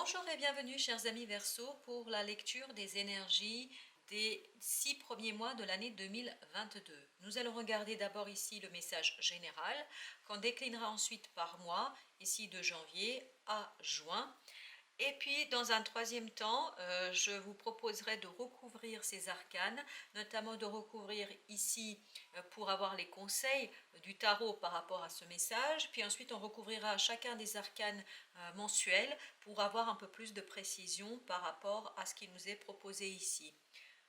Bonjour et bienvenue chers amis Verseau pour la lecture des énergies des 6 premiers mois de l'année 2022. Nous allons regarder d'abord ici le message général qu'on déclinera ensuite par mois, ici de janvier à juin. Et puis dans un troisième temps, je vous proposerai de recouvrir ces arcanes, notamment de recouvrir ici pour avoir les conseils du tarot par rapport à ce message. Puis ensuite on recouvrira chacun des arcanes mensuels pour avoir un peu plus de précision par rapport à ce qui nous est proposé ici.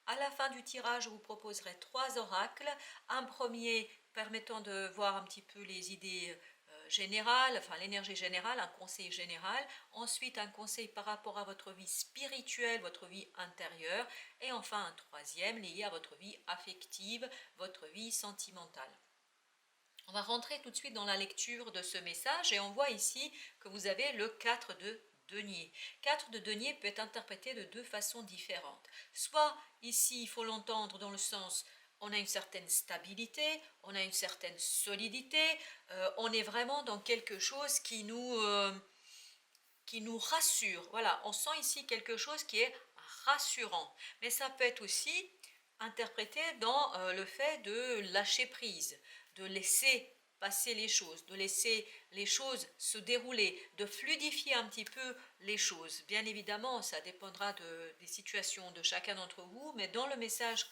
À la fin du tirage, je vous proposerai 3 oracles. Un premier permettant de voir un petit peu les idées générales, enfin l'énergie générale, un conseil général. Ensuite, un conseil par rapport à votre vie spirituelle, votre vie intérieure. Et enfin, un troisième lié à votre vie affective, votre vie sentimentale. On va rentrer tout de suite dans la lecture de ce message et on voit ici que vous avez le 4 de denier. 4 de denier peut être interprété de deux façons différentes. Soit ici, il faut l'entendre dans le sens on a une certaine stabilité, on a une certaine solidité, on est vraiment dans quelque chose qui nous rassure. Voilà, on sent ici quelque chose qui est rassurant. Mais ça peut être aussi interprété dans le fait de lâcher prise, de laisser passer les choses, de laisser les choses se dérouler, de fluidifier un petit peu les choses. Bien évidemment, ça dépendra des situations de chacun d'entre vous, mais dans le message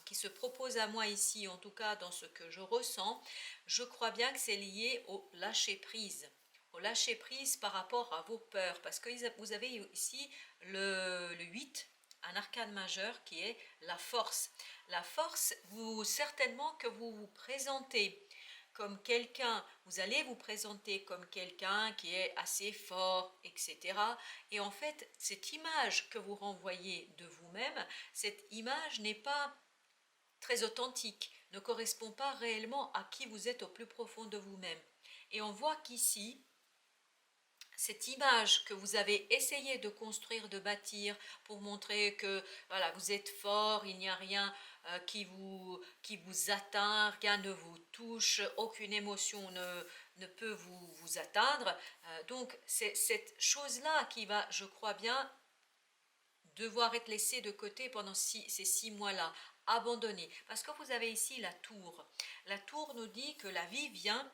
qui se propose à moi ici, en tout cas dans ce que je ressens, je crois bien que c'est lié au lâcher prise. Au lâcher prise par rapport à vos peurs, parce que vous avez ici le 8, un arcane majeur qui est la force. La force, certainement que vous vous présentez comme quelqu'un, vous allez vous présenter comme quelqu'un qui est assez fort, etc. Et en fait, cette image que vous renvoyez de vous-même, cette image n'est pas très authentique, ne correspond pas réellement à qui vous êtes au plus profond de vous-même. Et on voit qu'ici, cette image que vous avez essayé de construire, de bâtir pour montrer que voilà, vous êtes fort, il n'y a rien qui vous atteint, rien ne vous touche, aucune émotion ne peut vous atteindre. Donc c'est cette chose-là qui va, je crois bien, devoir être laissée de côté pendant ces 6 mois-là, abandonnée. Parce que vous avez ici la tour. La tour nous dit que la vie vient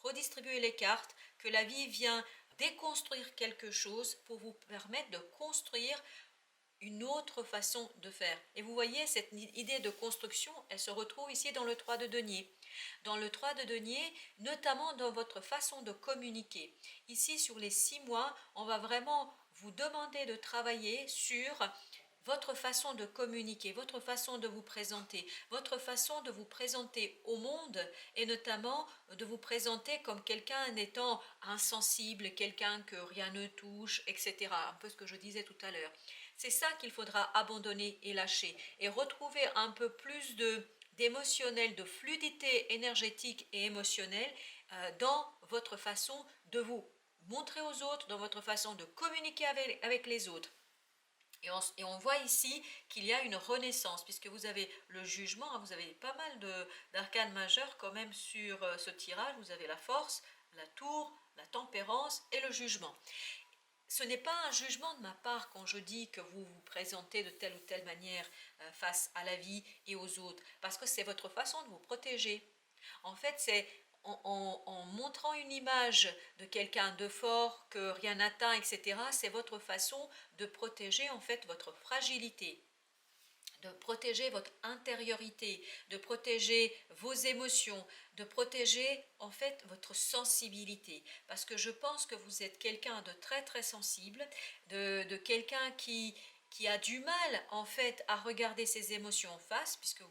redistribuer les cartes, que la vie vient déconstruire quelque chose pour vous permettre de construire une autre façon de faire. Et vous voyez, cette idée de construction, elle se retrouve ici dans le 3 de denier. Dans le 3 de denier, notamment dans votre façon de communiquer. Ici, sur les 6 mois, on va vraiment vous demander de travailler sur votre façon de communiquer, votre façon de vous présenter, votre façon de vous présenter au monde et notamment de vous présenter comme quelqu'un n'étant insensible, quelqu'un que rien ne touche, etc. Un peu ce que je disais tout à l'heure. C'est ça qu'il faudra abandonner et lâcher et retrouver un peu plus d'émotionnel, de fluidité énergétique et émotionnelle dans votre façon de vous montrer aux autres, dans votre façon de communiquer avec les autres. Et on voit ici qu'il y a une renaissance, puisque vous avez le jugement, vous avez pas mal d'arcanes majeurs quand même sur ce tirage. Vous avez la force, la tour, la tempérance et le jugement. Ce n'est pas un jugement de ma part quand je dis que vous vous présentez de telle ou telle manière face à la vie et aux autres, parce que c'est votre façon de vous protéger. En fait, c'est en montrant une image de quelqu'un de fort, que rien n'atteint, etc., c'est votre façon de protéger en fait votre fragilité, de protéger votre intériorité, de protéger vos émotions, de protéger en fait votre sensibilité. Parce que je pense que vous êtes quelqu'un de très très sensible, de quelqu'un qui a du mal en fait à regarder ses émotions en face, puisque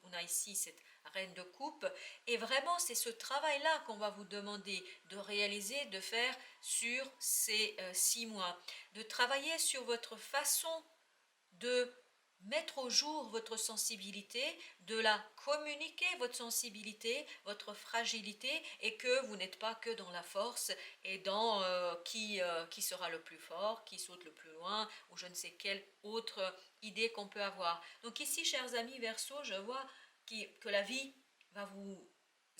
on a ici cette reine de coupe, et vraiment c'est ce travail-là qu'on va vous demander de réaliser, de faire sur ces 6 mois, de travailler sur votre façon de mettre au jour votre sensibilité, de la communiquer, votre sensibilité, votre fragilité, et que vous n'êtes pas que dans la force et dans qui sera le plus fort, qui saute le plus loin, ou je ne sais quelle autre idée qu'on peut avoir. Donc ici, chers amis Verseau, je vois que la vie va vous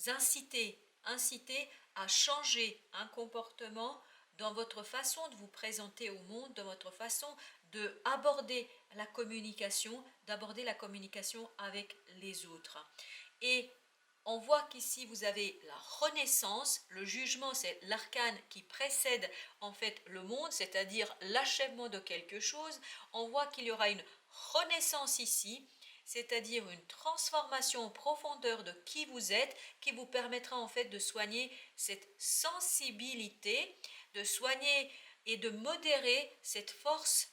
inciter à changer un comportement dans votre façon de vous présenter au monde, dans votre façon d'aborder d'aborder la communication avec les autres. Et on voit qu'ici vous avez la renaissance, le jugement c'est l'arcane qui précède en fait le monde, c'est-à-dire l'achèvement de quelque chose. On voit qu'il y aura une renaissance ici, c'est-à-dire une transformation en profondeur de qui vous êtes, qui vous permettra en fait de soigner cette sensibilité, de soigner et de modérer cette force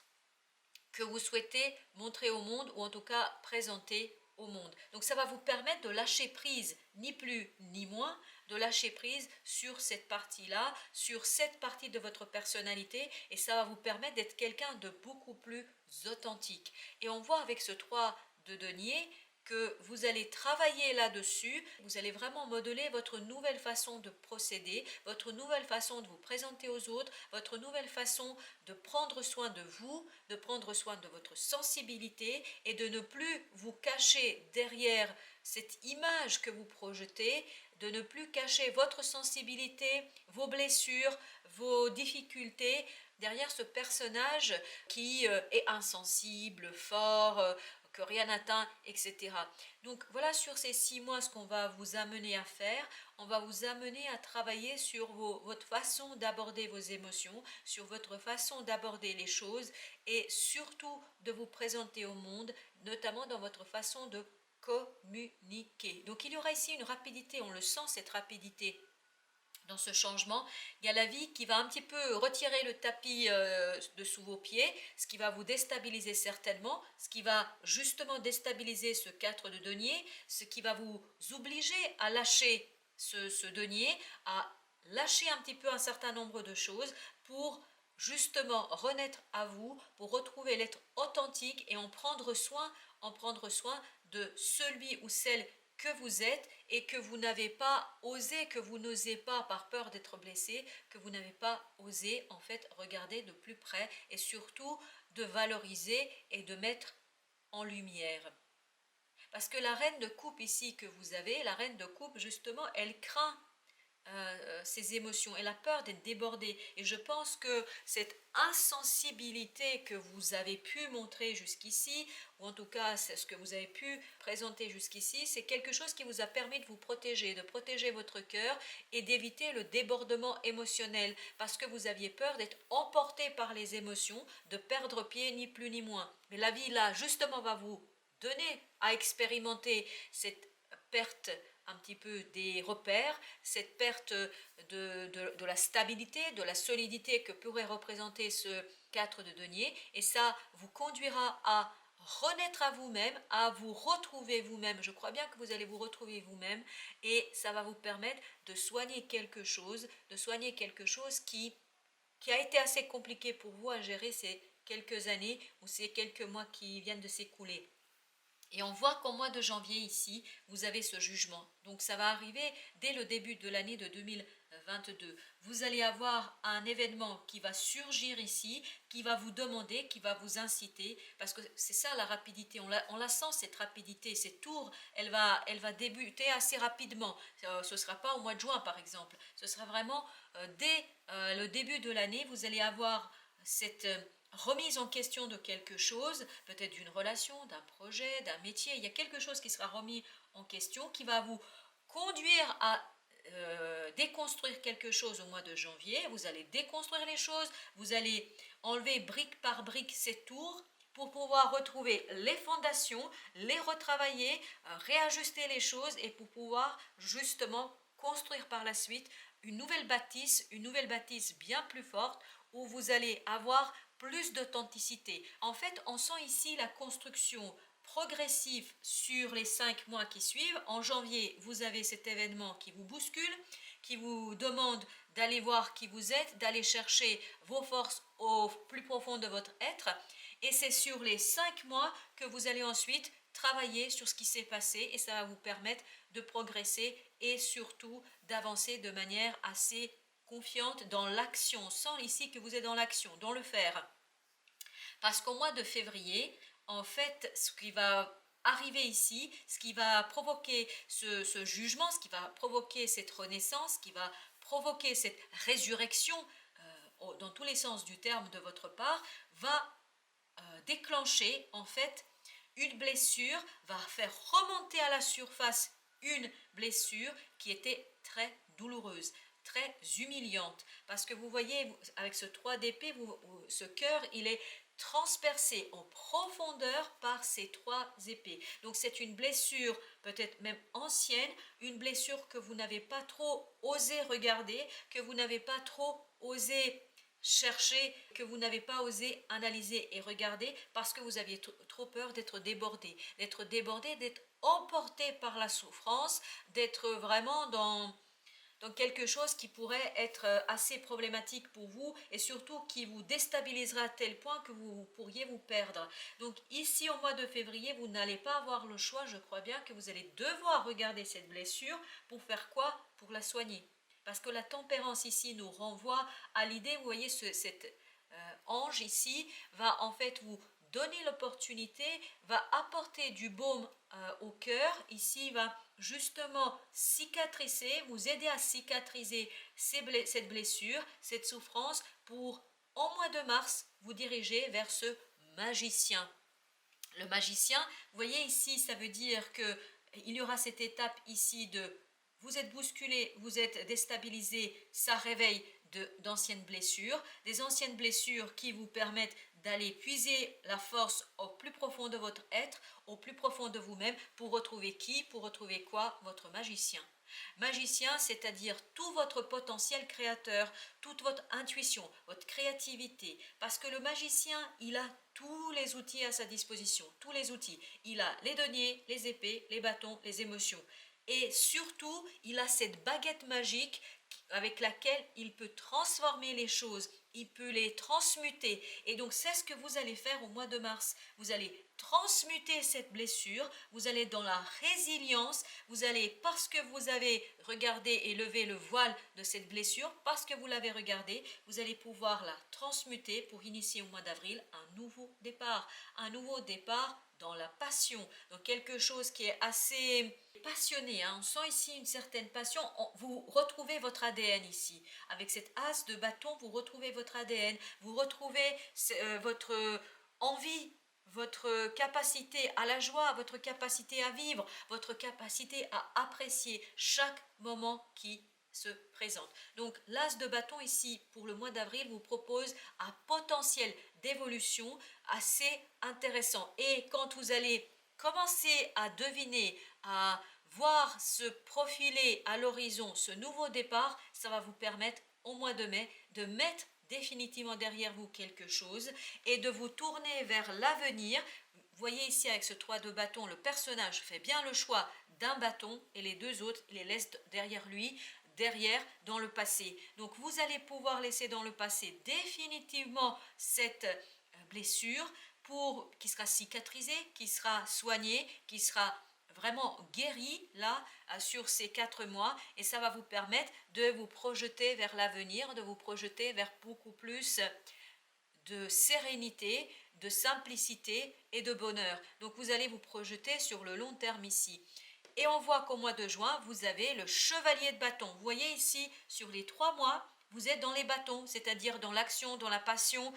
que vous souhaitez montrer au monde ou en tout cas présenter au monde. Donc ça va vous permettre de lâcher prise, ni plus ni moins, de lâcher prise sur cette partie-là, sur cette partie de votre personnalité, et ça va vous permettre d'être quelqu'un de beaucoup plus authentique. Et on voit avec ce 3 de denier que vous allez travailler là-dessus, vous allez vraiment modeler votre nouvelle façon de procéder, votre nouvelle façon de vous présenter aux autres, votre nouvelle façon de prendre soin de vous, de prendre soin de votre sensibilité et de ne plus vous cacher derrière cette image que vous projetez, de ne plus cacher votre sensibilité, vos blessures, vos difficultés derrière ce personnage qui est insensible, fort, que rien n'atteint, etc. Donc voilà sur ces 6 mois ce qu'on va vous amener à faire. On va vous amener à travailler sur votre façon d'aborder vos émotions, sur votre façon d'aborder les choses et surtout de vous présenter au monde, notamment dans votre façon de communiquer. Donc il y aura ici une rapidité, on le sent cette rapidité dans ce changement. Il y a la vie qui va un petit peu retirer le tapis de sous vos pieds, ce qui va vous déstabiliser certainement, ce qui va justement déstabiliser ce 4 de denier, ce qui va vous obliger à lâcher ce denier, à lâcher un petit peu un certain nombre de choses pour justement renaître à vous, pour retrouver l'être authentique et en prendre soin de celui ou celle que vous êtes et que vous n'avez pas osé, que vous n'osez pas par peur d'être blessé, que vous n'avez pas osé en fait regarder de plus près et surtout de valoriser et de mettre en lumière. Parce que la reine de coupe ici que vous avez, la reine de coupe justement, elle craint ses émotions, elle a peur d'être débordée et je pense que cette insensibilité que vous avez pu montrer jusqu'ici, ou en tout cas c'est ce que vous avez pu présenter jusqu'ici, c'est quelque chose qui vous a permis de vous protéger, de protéger votre cœur et d'éviter le débordement émotionnel parce que vous aviez peur d'être emporté par les émotions, de perdre pied ni plus ni moins. Mais la vie là justement va vous donner à expérimenter cette perte un petit peu des repères, cette perte de la stabilité, de la solidité que pourrait représenter ce 4 de denier, et ça vous conduira à renaître à vous-même, à vous retrouver vous-même. Je crois bien que vous allez vous retrouver vous-même, et ça va vous permettre de soigner quelque chose qui a été assez compliqué pour vous à gérer ces quelques années ou ces quelques mois qui viennent de s'écouler. Et on voit qu'au mois de janvier ici, vous avez ce jugement. Donc ça va arriver dès le début de l'année de 2022. Vous allez avoir un événement qui va surgir ici, qui va vous demander, qui va vous inciter, parce que c'est ça la rapidité, on la sent cette rapidité, cette tour, elle va débuter assez rapidement. Ce ne sera pas au mois de juin par exemple, ce sera vraiment dès le début de l'année, vous allez avoir cette remise en question de quelque chose, peut-être d'une relation, d'un projet, d'un métier. Il y a quelque chose qui sera remis en question, qui va vous conduire à déconstruire quelque chose au mois de janvier. Vous allez déconstruire les choses, vous allez enlever brique par brique ces tours pour pouvoir retrouver les fondations, les retravailler, réajuster les choses et pour pouvoir justement construire par la suite une nouvelle bâtisse bien plus forte où vous allez avoir plus d'authenticité. En fait, on sent ici la construction progressive sur les 5 mois qui suivent. En janvier, vous avez cet événement qui vous bouscule, qui vous demande d'aller voir qui vous êtes, d'aller chercher vos forces au plus profond de votre être. Et c'est sur les 5 mois que vous allez ensuite travailler sur ce qui s'est passé et ça va vous permettre de progresser et surtout d'avancer de manière assez confiante dans l'action. On sent ici que vous êtes dans l'action, dans le faire. Parce qu'au mois de février, en fait, ce qui va arriver ici, ce qui va provoquer ce jugement, ce qui va provoquer cette renaissance, ce qui va provoquer cette résurrection tous les sens du terme de votre part, va déclencher en fait une blessure, va faire remonter à la surface une blessure qui était très douloureuse, très humiliante. Parce que vous voyez, avec ce 3 d'épée, ce cœur, il est transpercé en profondeur par ces 3 épées. Donc c'est une blessure peut-être même ancienne, une blessure que vous n'avez pas trop osé regarder, que vous n'avez pas trop osé chercher, que vous n'avez pas osé analyser et regarder parce que vous aviez trop peur d'être débordé, d'être emporté par la souffrance, d'être vraiment dans quelque chose qui pourrait être assez problématique pour vous et surtout qui vous déstabilisera à tel point que vous pourriez vous perdre. Donc ici au mois de février, vous n'allez pas avoir le choix, je crois bien que vous allez devoir regarder cette blessure pour faire quoi? Pour la soigner. Parce que la tempérance ici nous renvoie à l'idée, vous voyez, cet ange ici va en fait vous donner l'opportunité, va apporter du baume au cœur, ici va justement cicatriser, vous aider à cicatriser cette blessure, cette souffrance pour, en mois de mars, vous diriger vers ce magicien. Le magicien, vous voyez ici, ça veut dire que il y aura cette étape ici de vous êtes bousculé, vous êtes déstabilisé, ça réveille d'anciennes blessures, des anciennes blessures qui vous permettent d'aller puiser la force au plus profond de votre être, au plus profond de vous-même, pour retrouver qui? Pour retrouver quoi? Votre magicien. Magicien, c'est-à-dire tout votre potentiel créateur, toute votre intuition, votre créativité. Parce que le magicien, il a tous les outils à sa disposition, tous les outils. Il a les deniers, les épées, les bâtons, les émotions. Et surtout, il a cette baguette magique avec laquelle il peut transformer les choses, il peut les transmuter. Et donc c'est ce que vous allez faire au mois de mars. Vous allez transmuter cette blessure, vous allez dans la résilience, vous allez, parce que vous avez regardé et levé le voile de cette blessure, parce que vous l'avez regardée, vous allez pouvoir la transmuter pour initier au mois d'avril un nouveau départ dans la passion, donc quelque chose qui est assez passionné, hein. On sent ici une certaine passion, vous retrouvez votre ADN ici, avec cette as de bâton, vous retrouvez votre ADN, vous retrouvez votre envie, votre capacité à la joie, votre capacité à vivre, votre capacité à apprécier chaque moment qui se présente. Donc l'as de bâton ici pour le mois d'avril vous propose un potentiel d'évolution assez intéressant. Et quand vous allez commencer à deviner, à voir se profiler à l'horizon ce nouveau départ, ça va vous permettre au mois de mai de mettre définitivement derrière vous quelque chose et de vous tourner vers l'avenir. Vous voyez ici avec ce 3 de bâton, le personnage fait bien le choix d'un bâton et les deux autres, il les laisse derrière lui, dans le passé. Donc vous allez pouvoir laisser dans le passé définitivement cette blessure qui sera cicatrisée, qui sera soignée, qui sera vraiment guéri là sur ces 4 mois et ça va vous permettre de vous projeter vers l'avenir, de vous projeter vers beaucoup plus de sérénité, de simplicité et de bonheur. Donc vous allez vous projeter sur le long terme ici. Et on voit qu'au mois de juin, vous avez le chevalier de bâton. Vous voyez ici, sur les 3 mois, vous êtes dans les bâtons, c'est-à-dire dans l'action, dans la passion,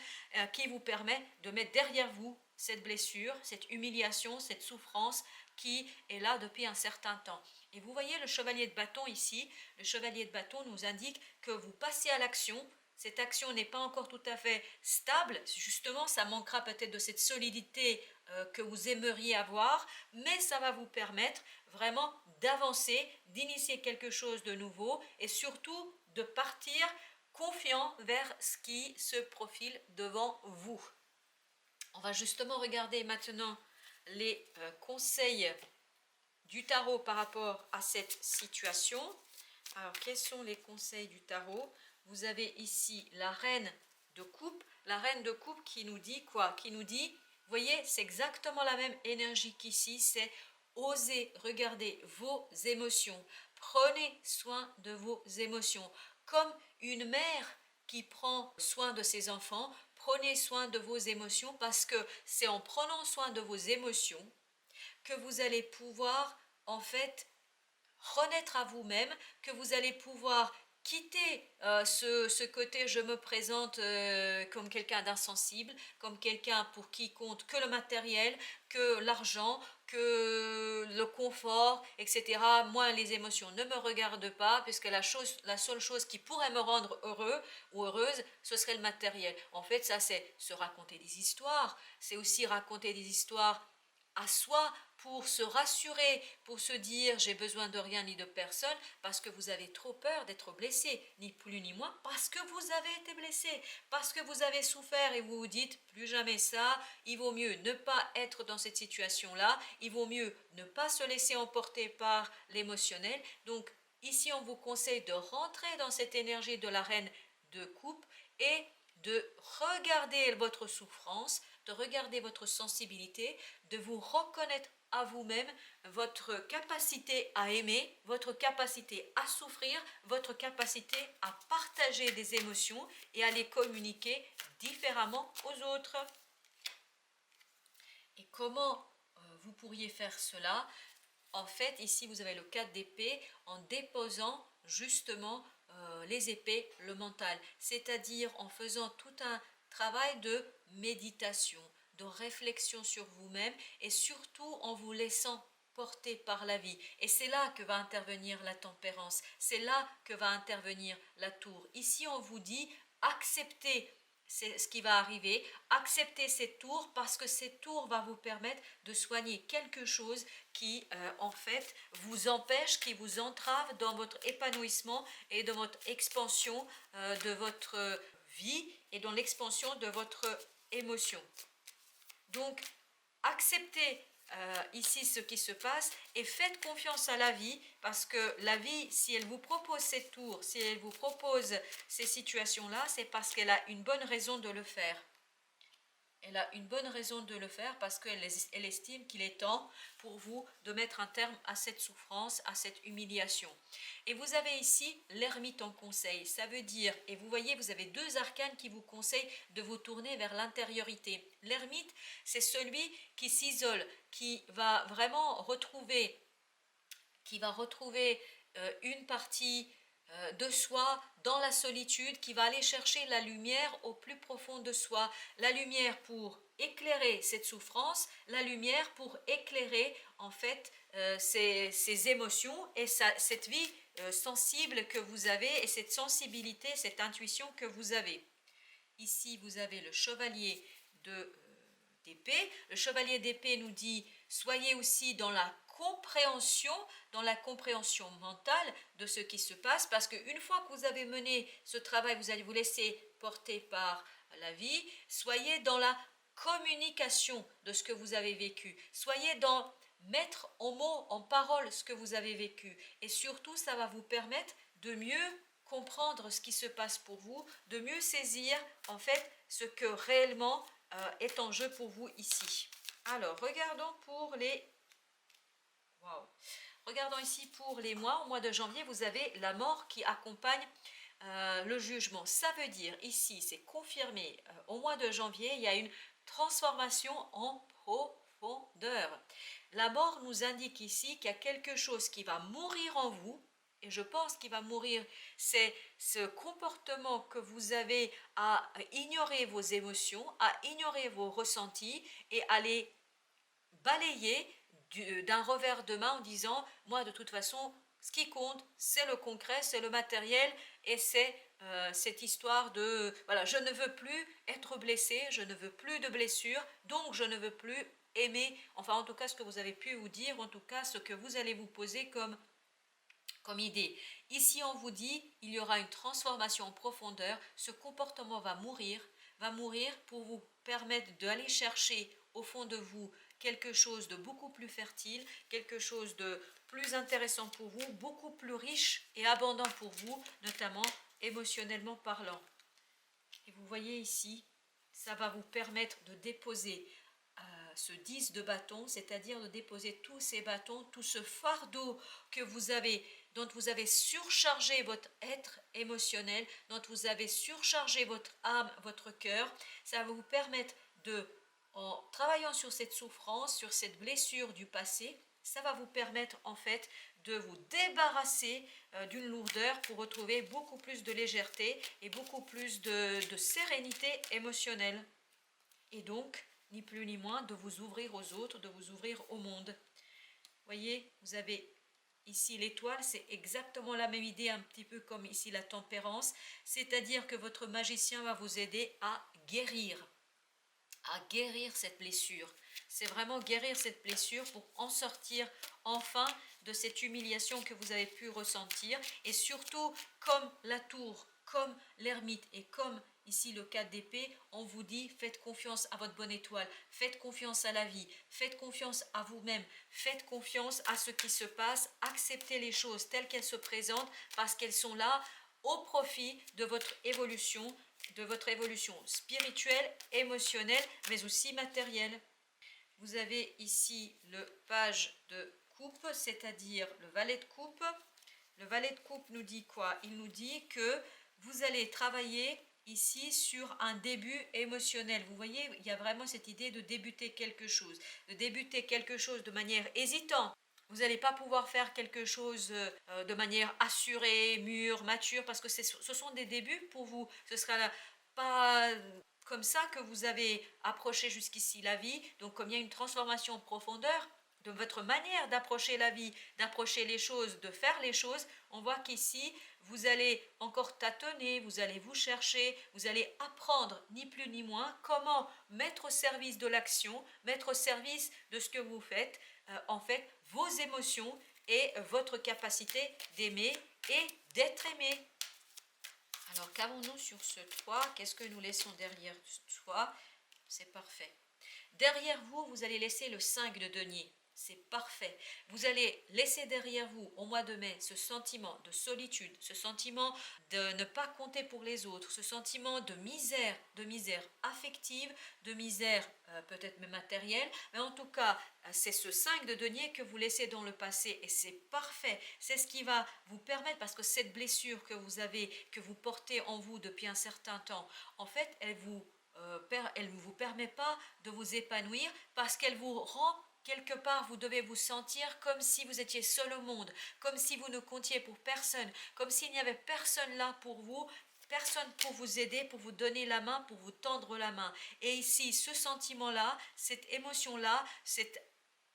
qui vous permet de mettre derrière vous cette blessure, cette humiliation, cette souffrance qui est là depuis un certain temps. Et vous voyez le chevalier de bâton ici, le chevalier de bâton nous indique que vous passez à l'action. Cette action n'est pas encore tout à fait stable, justement ça manquera peut-être de cette solidité que vous aimeriez avoir, mais ça va vous permettre vraiment d'avancer, d'initier quelque chose de nouveau et surtout de partir confiant vers ce qui se profile devant vous. On va justement regarder maintenant les conseils du tarot par rapport à cette situation. Alors, quels sont les conseils du tarot? Vous avez ici la reine de coupe. La reine de coupe qui nous dit quoi? Qui nous dit, vous voyez, c'est exactement la même énergie qu'ici, c'est oser regarder vos émotions. Prenez soin de vos émotions. Comme une mère qui prend soin de ses enfants, prenez soin de vos émotions parce que c'est en prenant soin de vos émotions que vous allez pouvoir en fait renaître à vous-même, que vous allez pouvoir quitter ce côté je me présente comme quelqu'un d'insensible, comme quelqu'un pour qui compte que le matériel, que l'argent, que le confort, etc. Moi, les émotions ne me regardent pas, puisque la seule chose qui pourrait me rendre heureux ou heureuse, ce serait le matériel. En fait, ça, c'est se raconter des histoires, c'est aussi raconter des histoires à soi pour se rassurer, pour se dire j'ai besoin de rien ni de personne, parce que vous avez trop peur d'être blessé, ni plus ni moins, parce que vous avez été blessé, parce que vous avez souffert et vous vous dites plus jamais ça, il vaut mieux ne pas être dans cette situation-là, il vaut mieux ne pas se laisser emporter par l'émotionnel. Donc ici on vous conseille de rentrer dans cette énergie de la reine de coupe et de regarder votre souffrance, de regarder votre sensibilité, de vous reconnaître à vous-même, votre capacité à aimer, votre capacité à souffrir, votre capacité à partager des émotions et à les communiquer différemment aux autres. Et comment vous pourriez faire cela? En fait, ici, vous avez le 4 d'épée en déposant justement les épées, le mental, c'est-à-dire en faisant tout un travail de méditation, de réflexion sur vous-même et surtout en vous laissant porter par la vie. Et c'est là que va intervenir la tempérance, c'est là que va intervenir la tour. Ici, on vous dit acceptez c'est ce qui va arriver, acceptez cette tour parce que cette tour va vous permettre de soigner quelque chose qui en fait vous empêche, qui vous entrave dans votre épanouissement et dans votre expansion de votre vie et dans l'expansion de votre émotion. Donc, acceptez ici ce qui se passe et faites confiance à la vie parce que la vie, si elle vous propose cette tour, si elle vous propose ces situations-là, c'est parce qu'elle a une bonne raison de le faire. Elle a une bonne raison de le faire parce qu'elle estime qu'il est temps pour vous de mettre un terme à cette souffrance, à cette humiliation. Et vous avez ici l'ermite en conseil. Ça veut dire, et vous voyez, vous avez deux arcanes qui vous conseillent de vous tourner vers l'intériorité. L'ermite, c'est celui qui s'isole, qui va vraiment retrouver une partie de soi dans la solitude, qui va aller chercher la lumière au plus profond de soi, la lumière pour éclairer cette souffrance, la lumière pour éclairer en fait ces émotions et cette vie sensible que vous avez et cette sensibilité, cette intuition que vous avez. Ici, vous avez le chevalier d'épée. Le chevalier d'épée nous dit soyez aussi dans la compréhension mentale de ce qui se passe, parce qu'une fois que vous avez mené ce travail, vous allez vous laisser porter par la vie. Soyez dans la communication de ce que vous avez vécu. Soyez dans mettre en mots, en paroles ce que vous avez vécu. Et surtout, ça va vous permettre de mieux comprendre ce qui se passe pour vous, de mieux saisir en fait ce que réellement est en jeu pour vous ici. Alors, regardons pour les... Wow. Regardons ici pour les mois. Au mois de janvier, vous avez la mort qui accompagne le jugement. Ça veut dire, ici, c'est confirmé, au mois de janvier, il y a une transformation en profondeur. La mort nous indique ici qu'il y a quelque chose qui va mourir en vous, et je pense qu'il va mourir, c'est ce comportement que vous avez à ignorer vos émotions, à ignorer vos ressentis et à les balayer d'un revers de main en disant moi de toute façon ce qui compte c'est le concret, c'est le matériel et c'est cette histoire de voilà, je ne veux plus être blessé, je ne veux plus de blessures, donc je ne veux plus aimer, enfin en tout cas ce que vous avez pu vous dire, en tout cas ce que vous allez vous poser comme idée. Ici on vous dit il y aura une transformation en profondeur, ce comportement va mourir pour vous permettre d'aller chercher au fond de vous quelque chose de beaucoup plus fertile, quelque chose de plus intéressant pour vous, beaucoup plus riche et abondant pour vous, notamment émotionnellement parlant. Et vous voyez ici, ça va vous permettre de déposer ce 10 de bâton, c'est-à-dire de déposer tous ces bâtons, tout ce fardeau que vous avez, dont vous avez surchargé votre être émotionnel, dont vous avez surchargé votre âme, votre cœur. Ça va vous permettre de, en travaillant sur cette souffrance, sur cette blessure du passé, ça va vous permettre en fait de vous débarrasser d'une lourdeur pour retrouver beaucoup plus de légèreté et beaucoup plus de sérénité émotionnelle. Et donc, ni plus ni moins, de vous ouvrir aux autres, de vous ouvrir au monde. Voyez, vous avez ici l'étoile, c'est exactement la même idée, un petit peu comme ici la tempérance, c'est-à-dire que votre magicien va vous aider à guérir cette blessure. C'est vraiment guérir cette blessure pour en sortir enfin de cette humiliation que vous avez pu ressentir. Et surtout, comme la tour, comme l'ermite et comme ici le 4 d'épée, on vous dit faites confiance à votre bonne étoile, faites confiance à la vie, faites confiance à vous-même, faites confiance à ce qui se passe, acceptez les choses telles qu'elles se présentent parce qu'elles sont là au profit de votre évolution spirituelle, émotionnelle, mais aussi matérielle. Vous avez ici le page de coupe, c'est-à-dire le valet de coupe. Le valet de coupe nous dit quoi? Il nous dit que vous allez travailler ici sur un début émotionnel. Vous voyez, il y a vraiment cette idée de débuter quelque chose, de manière hésitante. Vous n'allez pas pouvoir faire quelque chose de manière assurée, mûre, mature, parce que ce sont des débuts pour vous. Ce sera pas comme ça que vous avez approché jusqu'ici la vie. Donc comme il y a une transformation en profondeur de votre manière d'approcher la vie, d'approcher les choses, de faire les choses, on voit qu'ici, vous allez encore tâtonner, vous allez vous chercher, vous allez apprendre, ni plus ni moins, comment mettre au service de l'action, mettre au service de ce que vous faites, en fait, vos émotions et votre capacité d'aimer et d'être aimé. Alors, qu'avons-nous sur ce 3? Qu'est-ce que nous laissons derrière soi? C'est parfait. Derrière vous, vous allez laisser le 5 de denier. C'est parfait. Vous allez laisser derrière vous, au mois de mai, ce sentiment de solitude, ce sentiment de ne pas compter pour les autres, ce sentiment de misère affective, de misère peut-être même matérielle, mais en tout cas, c'est ce 5 de denier que vous laissez dans le passé et c'est parfait. C'est ce qui va vous permettre, parce que cette blessure que vous avez, que vous portez en vous depuis un certain temps, en fait, elle ne vous permet pas de vous épanouir parce qu'elle vous rend quelque part, vous devez vous sentir comme si vous étiez seul au monde, comme si vous ne comptiez pour personne, comme s'il n'y avait personne là pour vous, personne pour vous aider, pour vous donner la main, pour vous tendre la main. Et ici, ce sentiment-là, cette émotion-là, cette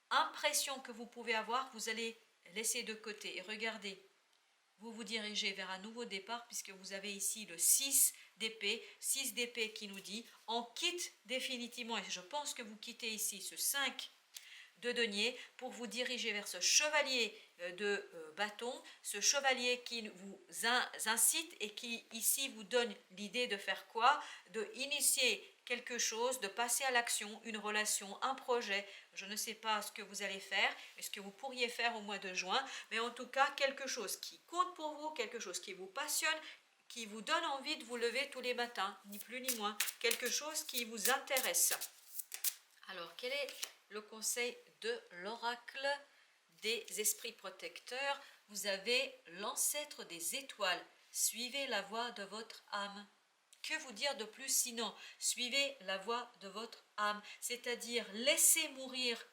impression que vous pouvez avoir, vous allez laisser de côté. Et regardez, vous vous dirigez vers un nouveau départ puisque vous avez ici le 6 d'épée qui nous dit on quitte définitivement, et je pense que vous quittez ici ce 5 de denier pour vous diriger vers ce chevalier de bâton, ce chevalier qui vous incite et qui ici vous donne l'idée de faire quoi? De initier quelque chose, de passer à l'action, une relation, un projet. Je ne sais pas ce que vous allez faire, ce que vous pourriez faire au mois de juin, mais en tout cas quelque chose qui compte pour vous, quelque chose qui vous passionne, qui vous donne envie de vous lever tous les matins, ni plus ni moins, quelque chose qui vous intéresse. Alors, quel est le conseil de l'oracle des esprits protecteurs? Vous avez l'ancêtre des étoiles. Suivez la voie de votre âme. Que vous dire de plus sinon? Suivez la voie de votre âme, c'est-à-dire laissez mourir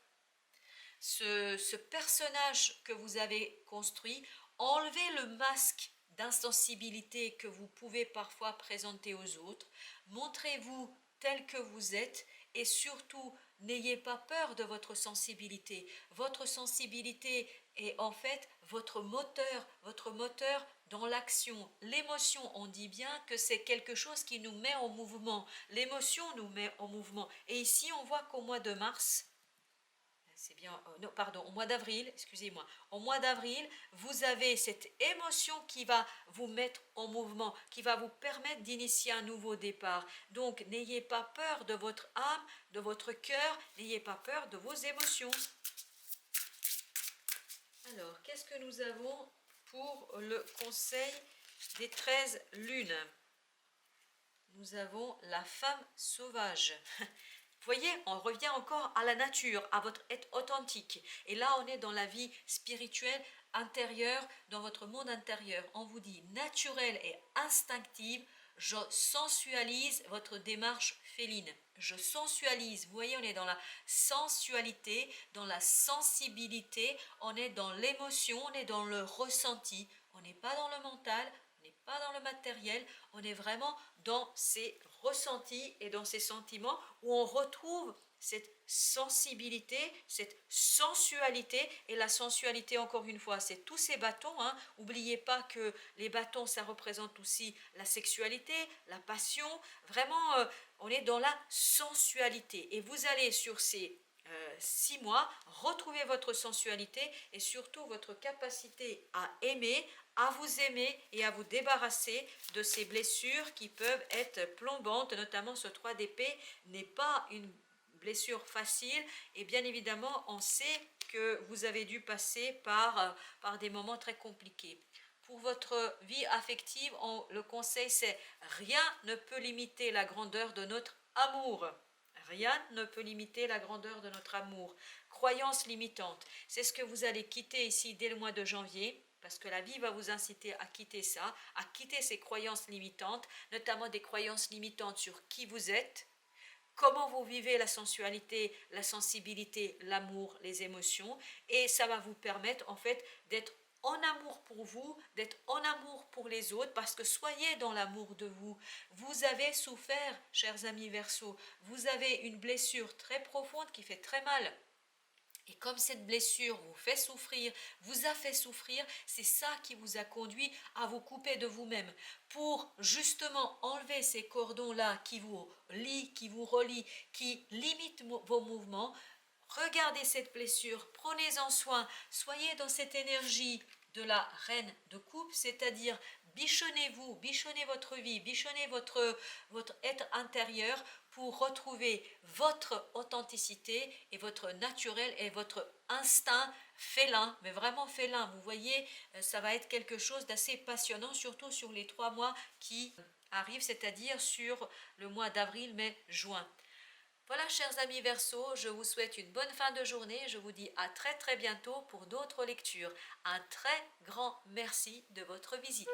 ce personnage que vous avez construit, enlevez le masque d'insensibilité que vous pouvez parfois présenter aux autres, montrez-vous tel que vous êtes et surtout n'ayez pas peur de votre sensibilité. Votre sensibilité est en fait votre moteur dans l'action. L'émotion, on dit bien que c'est quelque chose qui nous met en mouvement. L'émotion nous met en mouvement. Et ici, on voit qu'au mois de mars, c'est bien, non, pardon, au mois d'avril, excusez-moi, au mois d'avril, vous avez cette émotion qui va vous mettre en mouvement, qui va vous permettre d'initier un nouveau départ. Donc, n'ayez pas peur de votre âme, de votre cœur, n'ayez pas peur de vos émotions. Alors, qu'est-ce que nous avons pour le conseil des 13 lunes? Nous avons la femme sauvage. Vous voyez, on revient encore à la nature, à votre être authentique. Et là, on est dans la vie spirituelle intérieure, dans votre monde intérieur. On vous dit naturelle et instinctive, Je sensualise votre démarche féline. Je sensualise. Vous voyez, on est dans la sensualité, dans la sensibilité, on est dans l'émotion, on est dans le ressenti. On n'est pas dans le mental, on n'est pas dans le matériel, on est vraiment dans ces ressentis et dans ces sentiments où on retrouve cette sensibilité, cette sensualité. Et la sensualité, encore une fois, c'est tous ces bâtons. N'oubliez pas que les bâtons, ça représente aussi la sexualité, la passion. Vraiment, on est dans la sensualité. Et vous allez sur ces 6 mois retrouver votre sensualité et surtout votre capacité à aimer, à vous aimer et à vous débarrasser de ces blessures qui peuvent être plombantes. Notamment ce 3 d'épée n'est pas une blessure facile, et bien évidemment on sait que vous avez dû passer par des moments très compliqués. Pour votre vie affective, le conseil c'est: rien ne peut limiter la grandeur de notre amour. Rien ne peut limiter la grandeur de notre amour. Croyances limitantes, c'est ce que vous allez quitter ici dès le mois de janvier, parce que la vie va vous inciter à quitter ça, à quitter ces croyances limitantes, notamment des croyances limitantes sur qui vous êtes, comment vous vivez la sensualité, la sensibilité, l'amour, les émotions, et ça va vous permettre en fait d'être en amour pour vous, d'être en amour pour les autres, parce que soyez dans l'amour de vous. Vous avez souffert, chers amis Verseau, vous avez une blessure très profonde qui fait très mal. Et comme cette blessure vous fait souffrir, vous a fait souffrir, c'est ça qui vous a conduit à vous couper de vous-même. Pour justement enlever ces cordons-là qui vous lient, qui vous relient, qui limitent vos mouvements, regardez cette blessure, prenez-en soin, soyez dans cette énergie de la reine de coupe, c'est-à-dire bichonnez-vous, bichonnez votre vie, bichonnez votre être intérieur pour retrouver votre authenticité et votre naturel et votre instinct félin, mais vraiment félin. Vous voyez, ça va être quelque chose d'assez passionnant, surtout sur les 3 mois qui arrivent, c'est-à-dire sur le mois d'avril, mai, juin. Voilà, chers amis Verseau, je vous souhaite une bonne fin de journée. Je vous dis à très très bientôt pour d'autres lectures. Un très grand merci de votre visite.